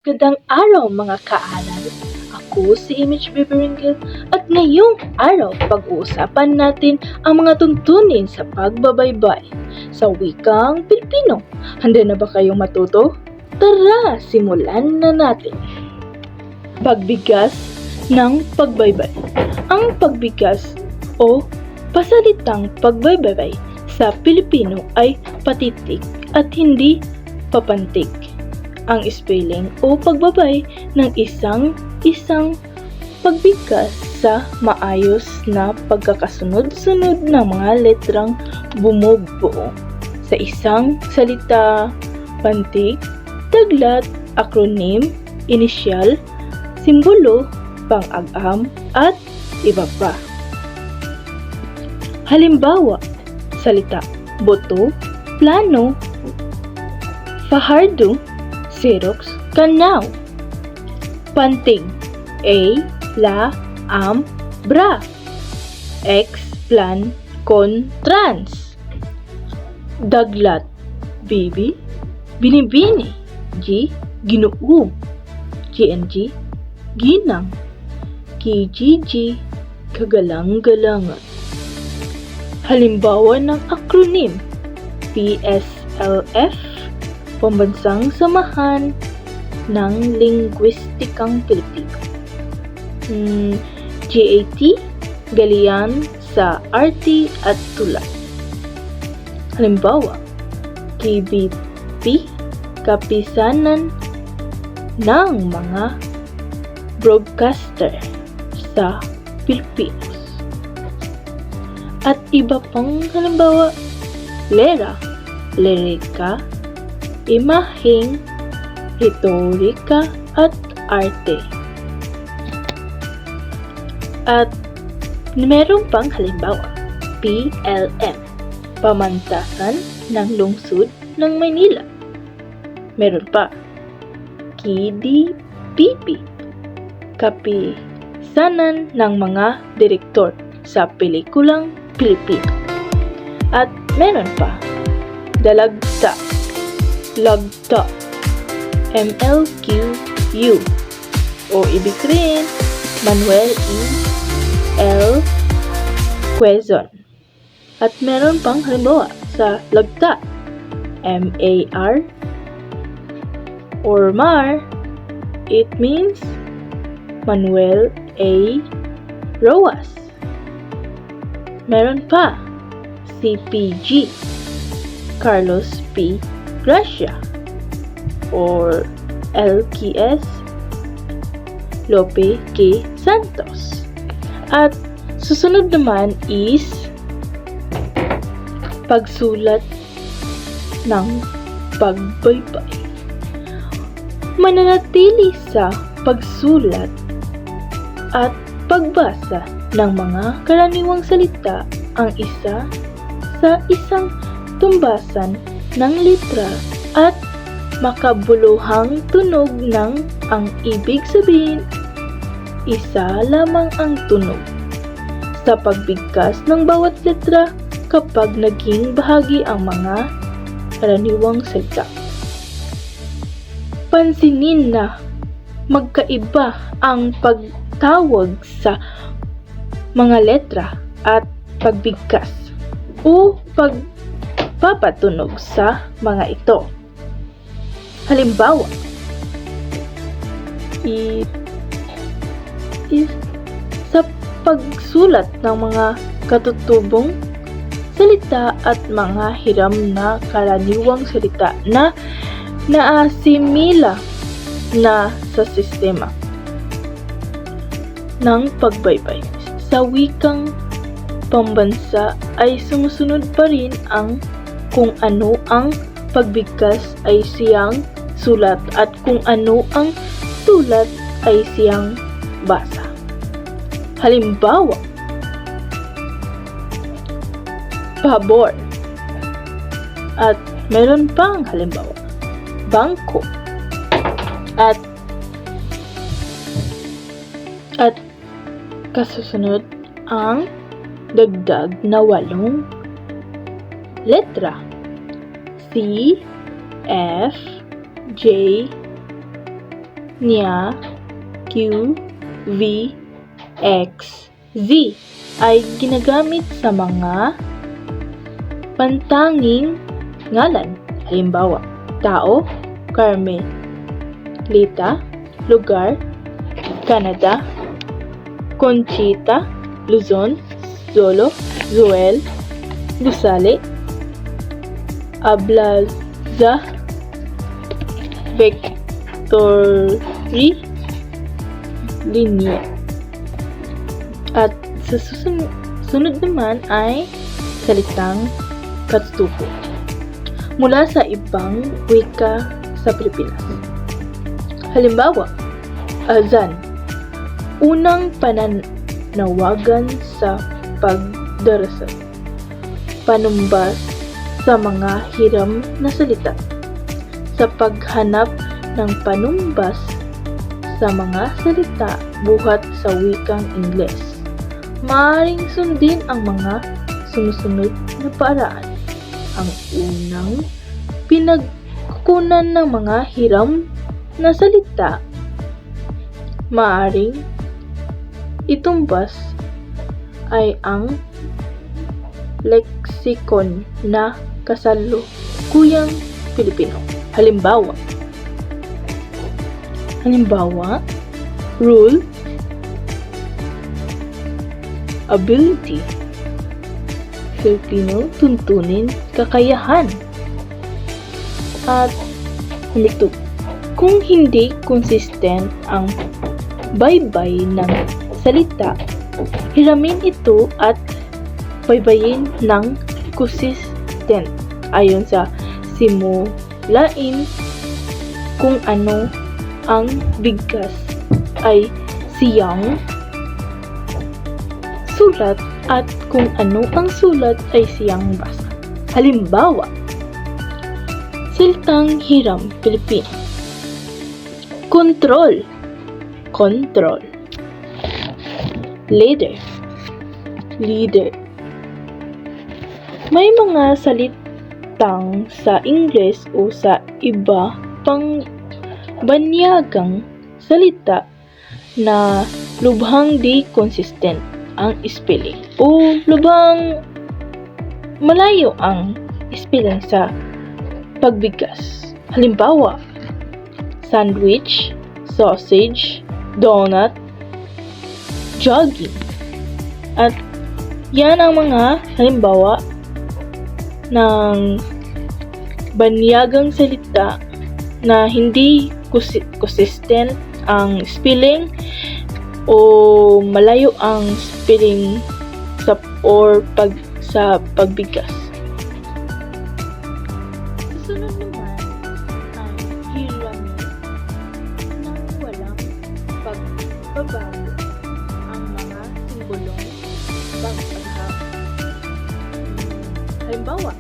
Magandang araw mga kaaral! Ako si Image Beberingil at ngayong araw pag-uusapan natin ang mga tuntunin sa pagbabaybay sa wikang Pilipino. Handa na ba kayong matuto? Tara, simulan na natin! Pagbigkas ng pagbaybay. Ang pagbigkas o pasalitang pagbaybay sa Pilipino ay patitik at hindi papantig. Ang spelling o pagbabay ng isang pagbigkas sa maayos na pagkakasunod-sunod ng mga letrang bumubuo sa isang salita, pantig, taglat, acronym, inisyal, simbolo, pang-agam, at iba pa. Halimbawa, salita, boto, plano, Fajardo, Xerox, Kanaw. Pantig, A, La, Am, Bra. X, Plan, Con, Trans. Daglat, Bibi, Binibini. G, Ginoo. GNG, Ginang. KGG, Kagalang-galangan. Halimbawa ng acronym, PSLF, Pambansang Samahan ng Lingwistikang Pilipino. GAT, Galian sa Arte at Tula. Halimbawa, KBP, Kapisanan ng mga broadcaster sa Pilipinas. At iba pang halimbawa, Lera, Lerika, Imaheng, Retorika, at Arte. At meron pang halimbawa, PLM, Pamantasan ng Lungsod ng Maynila. Meron pa, KDPP, Kapisanan ng mga Direktor sa Pelikulang Pilipino. At meron pa, Dalagta, Lagta, MLQU, o ibig sabihin, Manuel E. L. Quezon. At meron pang halimbawa sa Lagta, MAR or MAR, it means Manuel A. Roas. Meron pa, CPG, Carlos P. Gracia, or LKS, Lope K. Santos. At susunod naman is pagsulat ng pagbaybay. Mananatili sa pagsulat at pagbasa ng mga karaniwang salita ang isa sa isang tumbasan ng litra at makabuluhang tunog ng ang ibig sabihin, isa lamang ang tunog sa pagbigkas ng bawat letra kapag naging bahagi ang mga karaniwang salita. Pansinin na magkaiba ang pagtawag sa mga letra at pagbigkas o pagpapatunog sa mga ito. Halimbawa, sa pagsulat ng mga katutubong salita at mga hiram na karaniwang salita na naasimila na sa sistema ng pagbaybay. Sa wikang pambansa ay sumusunod pa rin ang kung ano ang pagbigkas ay siyang sulat at kung ano ang sulat ay siyang basa. Halimbawa, pabor. At meron pang halimbawa, bangko. At kasusunod ang dagdag na 8 letra. C, F, J, niya, Q, V, X, Z ay ginagamit sa mga pantanging ngalan. Halimbawa, tao, Carmen, Lita, lugar, Canada, Conchita, Luzon, Zolo, Zoel, Gusali, Ablaza, Victory, Linya. At sa sunod naman ay salitang katutubo mula sa ibang wika sa Pilipinas. Halimbawa, azan, unang pananawagan sa pagdarasal, panumbas sa mga hiram na salita, sa paghanap ng panumbas sa mga salita buhat sa wikang Ingles. Maaaring sundin ang mga sumusunod na paraan. Ang unang, pinagkukunan ng mga hiram na salita, maaaring itumbas ay ang leksikon na kasalukuyang Pilipino. Halimbawa, rule, ability, Filipino, tuntunin, kakayahan, at humigtog. Kung hindi consistent ang baybay ng salita, hiramin ito at baybayin ng consistent ayon sa simulain kung ano ang bigkas ay siyang sulat at kung ano ang sulat ay siyang basa. Halimbawa, salitang hiram Pilipino. Control, leader, may mga salitang sa Ingles o sa iba pang banyagang salita na lubhang di consistent ang spelling o lubhang malayo ang spelling sa pagbigkas. Halimbawa, sandwich, sausage, donut, jogging. At yan ang mga halimbawa ng banyagang salita na hindi consistent ang spelling o malayo ang spelling sa pagbigkas. Susunod naman ang hiramin nang walang pagbabago ang mga simbolong pagpaham. Halimbawa,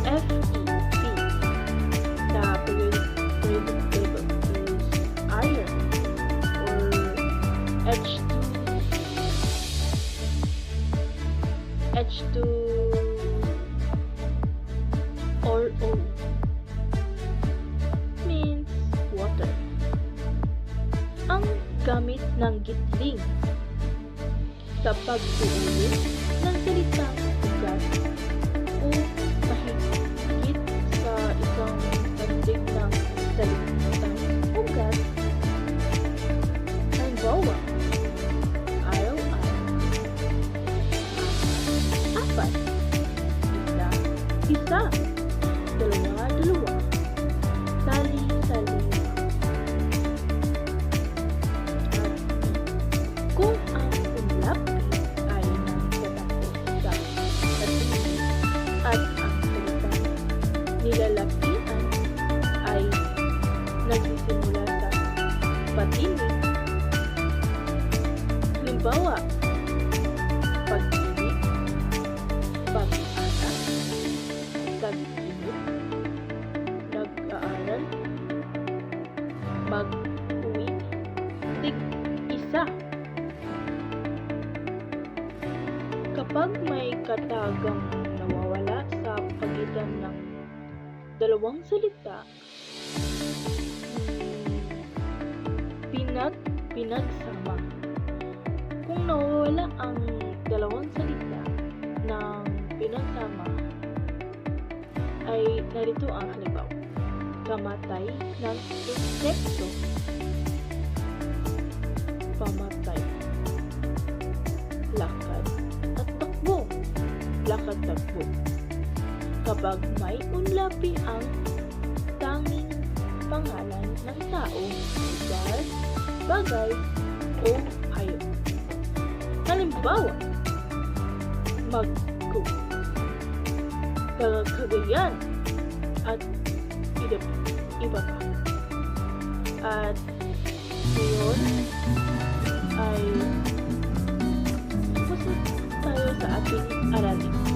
FEP sa periodic table is iron, or H2 or O means water. Ang gamit ng gitling sa pag-uulit ng salitang ugat o mahigit sa isang pandig ng salitang ugat. Halimbawa, araw-araw, apat, isa, dalawa, sali-sali. Kung ang umlapi ay nagtatapos sa patinig at ang salitang nilalapian ay nagsisimula sa patinig, halimbawa, pag-ibig, pag-anak, tag-init, nag-aaral, mag-uwi, tig-isa. Kapag may katagang nawawala sa pagitan ng dalawang salita, at pinagsama. Kung nawawala ang dalawang salita ng pinagsama, ay narito ang halimbawa. Kamatay ng insekto. Pamatay. Lakad at takbo. Lakad-takbo. Kapag may unlapi ang tanging pangalan ng tao, lugar, bagay, o hayop. Halimbawa, magko, kagayan, at iba pa. At ngayon ay tapos tayo sa ating aralin.